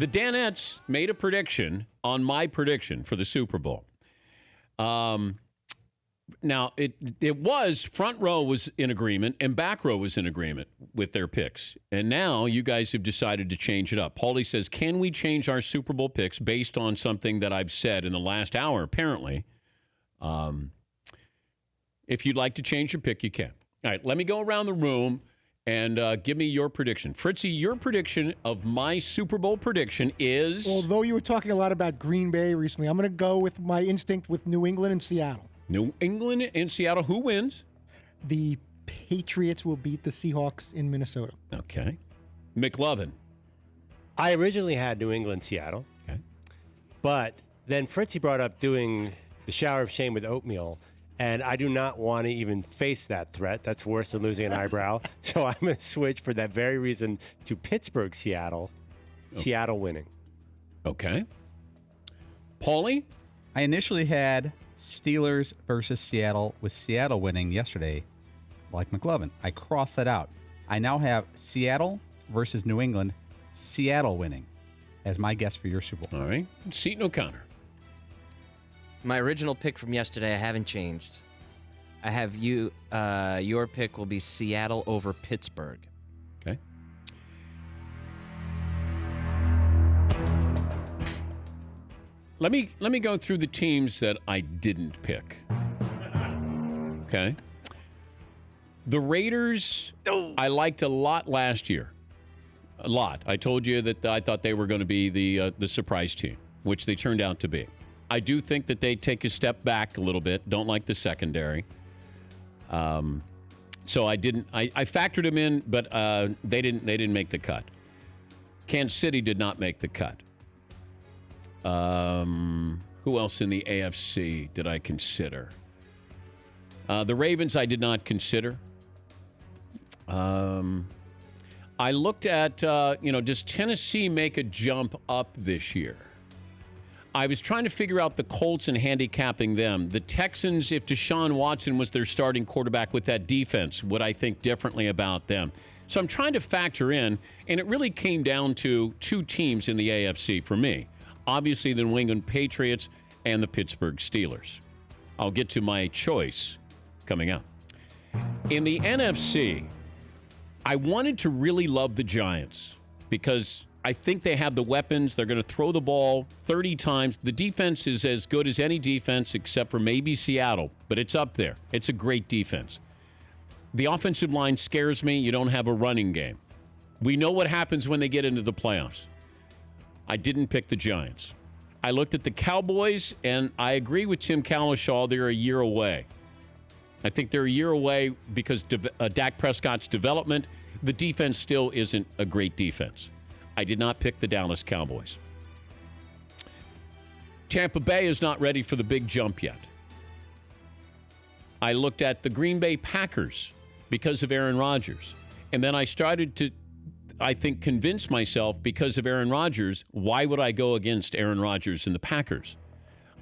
The Danettes made a prediction on my prediction for the Super Bowl. Now, it was front row was in agreement and back row was in agreement with their picks. And now you guys have decided to change it up. Paulie says, can we change our Super Bowl picks based on something that I've said in the last hour, apparently? If you'd like to change your pick, you can. All right, let me go around the room and give me your prediction. Fritzy, your prediction of my Super Bowl prediction is? Although you were talking a lot about Green Bay recently, I'm going to go with my instinct with New England and Seattle. New England and Seattle. Who wins? The Patriots will beat the Seahawks in Minnesota. Okay. McLovin. I originally had New England, Seattle. Okay. But then Fritzy brought up doing the shower of shame with oatmeal, and I do not want to even face that threat. That's worse than losing an eyebrow. So I'm going to switch for that very reason to Pittsburgh, Seattle. Seattle winning. Okay. Paulie? I initially had Steelers versus Seattle, with Seattle winning yesterday, like McLovin. I crossed that out. I now have Seattle versus New England, Seattle winning as my guess for your Super Bowl. All right. Seton O'Connor. My original pick from yesterday, I haven't changed. I have you. Your pick will be Seattle over Pittsburgh. Okay. Let me go through the teams that I didn't pick. Okay. The Raiders, I liked a lot last year. A lot. I told you that I thought they were going to be the surprise team, which they turned out to be. I do think that they take a step back a little bit. Don't like the secondary. So I didn't. I factored them in, but they didn't make the cut. Kansas City did not make the cut. Who else in the AFC did I consider? The Ravens I did not consider. I looked at, does Tennessee make a jump up this year? I was trying to figure out the Colts and handicapping them. The Texans, if Deshaun Watson was their starting quarterback with that defense, would I think differently about them? So I'm trying to factor in, and it really came down to two teams in the AFC for me. Obviously, the New England Patriots and the Pittsburgh Steelers. I'll get to my choice coming up. In the NFC, I wanted to really love the Giants because I think they have the weapons. They're going to throw the ball 30 times. The defense is as good as any defense except for maybe Seattle, but it's up there. It's a great defense. The offensive line scares me. You don't have a running game. We know what happens when they get into the playoffs. I didn't pick the Giants. I looked at the Cowboys, and I agree with Tim Cowlishaw. They're a year away. I think they're a year away because Dak Prescott's development. The defense still isn't a great defense. I did not pick the Dallas Cowboys. Tampa Bay is not ready for the big jump yet. I looked at the Green Bay Packers because of Aaron Rodgers. And then I started to, I think, convince myself because of Aaron Rodgers, why would I go against Aaron Rodgers and the Packers?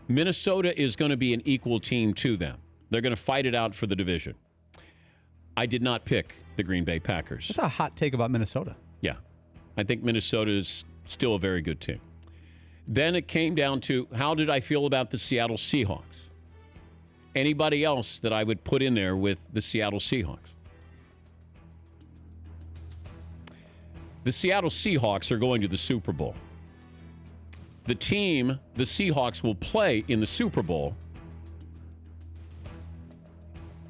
Minnesota is going to be an equal team to them. They're going to fight it out for the division. I did not pick the Green Bay Packers. That's a hot take about Minnesota. Yeah. I think Minnesota is still a very good team. Then it came down to, how did I feel about the Seattle Seahawks? Anybody else that I would put in there with the Seattle Seahawks? The Seattle Seahawks are going to the Super Bowl. The team the Seahawks will play in the Super Bowl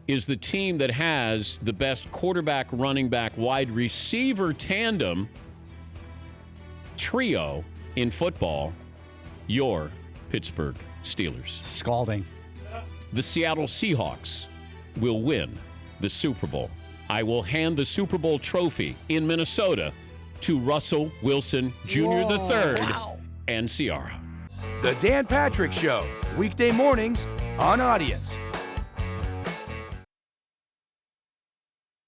is the team that has the best quarterback, running back, wide receiver tandem trio in football, your Pittsburgh Steelers. Scalding. The Seattle Seahawks will win the Super Bowl. I will hand the Super Bowl trophy in Minnesota to Russell Wilson Jr. III and Ciara. The Dan Patrick Show, weekday mornings on Audience.